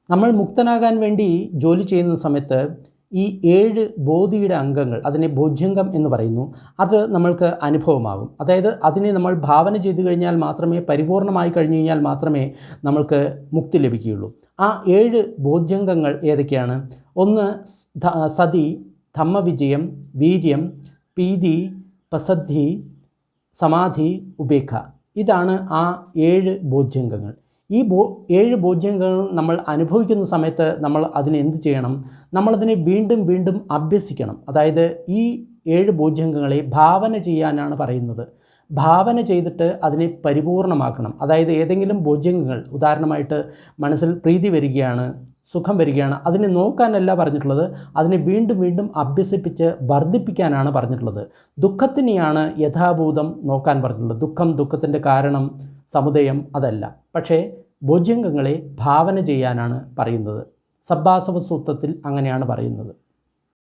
നമ്മൾ മുക്തനാകാൻ വേണ്ടി ജോലി ചെയ്യുന്ന സമയത്ത് ഈ 7 ബോധിയുടെ അംഗങ്ങൾ, അതിനെ ഭോജ്യംഗം എന്ന് പറയുന്നു, അത് നമ്മൾക്ക് അനുഭവമാകും. അതായത് അതിനെ നമ്മൾ ഭാവന ചെയ്തു കഴിഞ്ഞാൽ മാത്രമേ, പരിപൂർണമായി കഴിഞ്ഞു കഴിഞ്ഞാൽ മാത്രമേ നമ്മൾക്ക് മുക്തി ലഭിക്കുകയുള്ളൂ. ആ 7 ബോധ്യംഗങ്ങൾ ഏതൊക്കെയാണ്? ഒന്ന് സതി, ധമ്മവിജയം, വീര്യം, പീതി, പസദ്ധി, സമാധി, ഉപേക്ഷ. ഇതാണ് ആ 7 ബോധ്യംഗങ്ങൾ. ഈ 7 ബോധ്യങ്ങൾ നമ്മൾ അനുഭവിക്കുന്ന സമയത്ത് നമ്മൾ അതിനെ എന്ത് ചെയ്യണം? നമ്മളതിനെ വീണ്ടും വീണ്ടും അഭ്യസിക്കണം. അതായത് ഈ 7 ബോധ്യങ്ങളെ ഭാവന ചെയ്യാനാണ് പറയുന്നത്. ഭാവന ചെയ്തിട്ട് അതിനെ പരിപൂർണമാക്കണം. അതായത് ഏതെങ്കിലും ബോധ്യങ്ങൾ, ഉദാഹരണമായിട്ട് മനസ്സിൽ പ്രീതി വരികയാണ്, സുഖം വരികയാണ്, അതിനെ നോക്കാനല്ല പറഞ്ഞിട്ടുള്ളത്, അതിനെ വീണ്ടും വീണ്ടും അഭ്യസിപ്പിച്ച് വർദ്ധിപ്പിക്കാനാണ് പറഞ്ഞിട്ടുള്ളത്. ദുഃഖത്തിനെയാണ് യഥാഭൂതം നോക്കാൻ പറഞ്ഞിട്ടുള്ളത്. ദുഃഖം, ദുഃഖത്തിൻ്റെ കാരണം, സമുദയം, അതല്ല. പക്ഷേ ബോധ്യംഗങ്ങളെ ഭാവന ചെയ്യാനാണ് പറയുന്നത്. സബ്ബാസവ സൂത്രത്തിൽ അങ്ങനെയാണ് പറയുന്നത്.